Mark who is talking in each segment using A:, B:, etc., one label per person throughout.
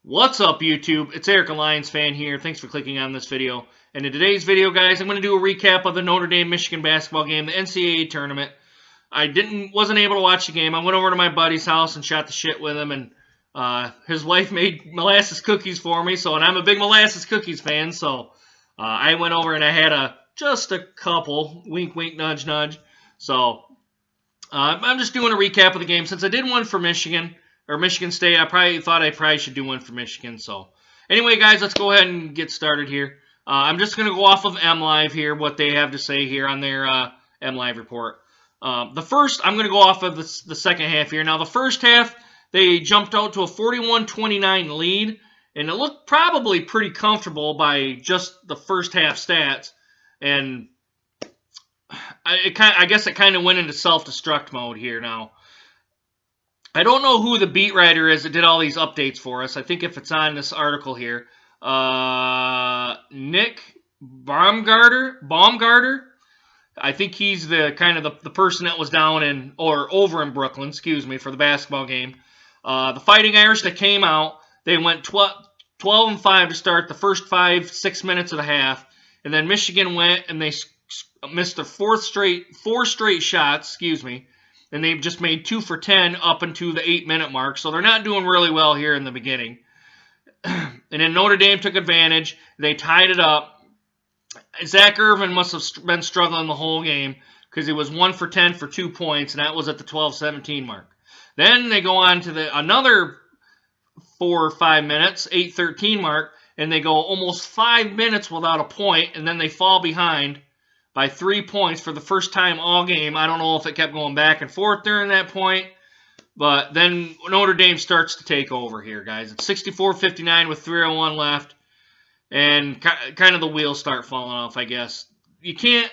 A: What's up, YouTube? It's Eric, a Lions fan here. Thanks for clicking on this video. And in today's video, guys, I'm going to do a recap of the Notre Dame-Michigan basketball game, the NCAA tournament. I wasn't able to watch the game. I went over to my buddy's house and shot the shit with him, and his wife made molasses cookies for me. And I'm a big molasses cookies fan, so I went over and I had just a couple, wink, wink, nudge, nudge. So I'm just doing a recap of the game since I did one for Michigan. Or Michigan State. I thought I should do one for Michigan. So anyway, guys, let's go ahead and get started here. I'm just going to go off of MLive here, what they have to say here on their MLive report. I'm going to go off of the second half here. Now, the first half, they jumped out to a 41-29 lead, and it looked probably pretty comfortable by just the first half stats. And I guess it kind of went into self-destruct mode here now. I don't know who the beat writer is that did all these updates for us. I think if it's on this article here, Nick Baumgarter. I think he's the kind of the person that was down over in Brooklyn, excuse me, for the basketball game. The Fighting Irish that came out, they went 12-5 to start the first 5-6 minutes of the half, and then Michigan went and they missed their four straight shots, excuse me. And they've just made 2 for 10 up into the 8-minute mark. So they're not doing really well here in the beginning. And then Notre Dame took advantage. They tied it up. Zach Irvin must have been struggling the whole game because he was 1 for 10 for 2 points, and that was at the 12-17 mark. Then they go on to another 4 or 5 minutes, 8-13 mark, and they go almost 5 minutes without a point, and then they fall behind by 3 points for the first time all game. I don't know if it kept going back and forth during that point, but then Notre Dame starts to take over here, guys. It's 64-59 with 3:01 left, and kind of the wheels start falling off, I guess. You can't,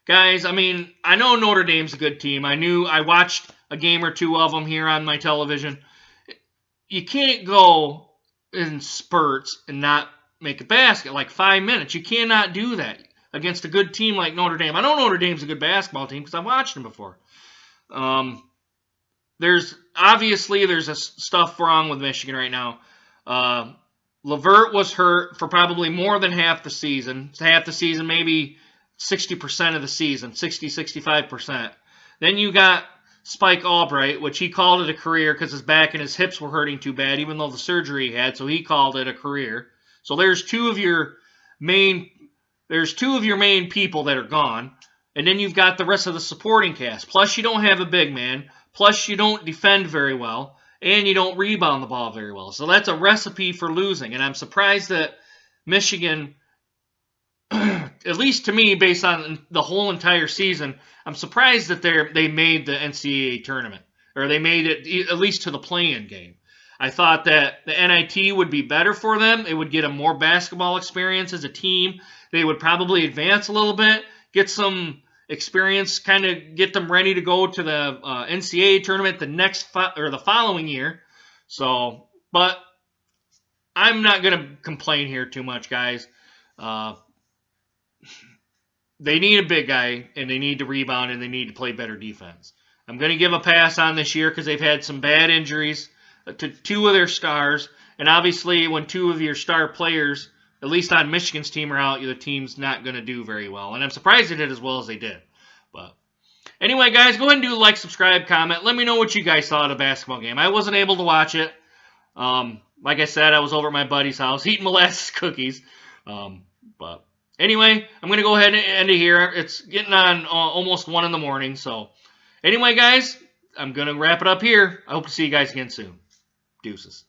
A: guys, I mean, I know Notre Dame's a good team. I watched a game or two of them here on my television. You can't go in spurts and not make a basket, like 5 minutes. You cannot do that against a good team like Notre Dame. I know Notre Dame's a good basketball team because I've watched them before. There's stuff wrong with Michigan right now. LeVert was hurt for probably more than half the season. Maybe 60% of the season, 65%. Then you got Spike Albright, which he called it a career because his back and his hips were hurting too bad, even though the surgery he had, so he called it a career. So there's two of your main people that are gone, and then you've got the rest of the supporting cast. Plus, you don't have a big man. Plus, you don't defend very well, and you don't rebound the ball very well. So that's a recipe for losing, and I'm surprised that Michigan, at least to me, based on the whole entire season, I'm surprised that they made the NCAA tournament, or they made it at least to the play-in game. I thought that the NIT would be better for them. It would get them more basketball experience as a team. They would probably advance a little bit, get some experience, kind of get them ready to go to the NCAA tournament the following year. So, but I'm not going to complain here too much, guys. They need a big guy, and they need to rebound, and they need to play better defense. I'm going to give a pass on this year because they've had some bad injuries to 2 of their stars, and obviously when 2 of your star players, at least on Michigan's team, are out, the team's not going to do very well. And I'm surprised they did as well as they did. But anyway, guys, go ahead and do like, subscribe, comment. Let me know what you guys thought of the basketball game. I wasn't able to watch it. Like I said, I was over at my buddy's house eating molasses cookies. But anyway, I'm going to go ahead and end it here. It's getting on almost 1 in the morning. So anyway, guys, I'm going to wrap it up here. I hope to see you guys again soon. Deuces.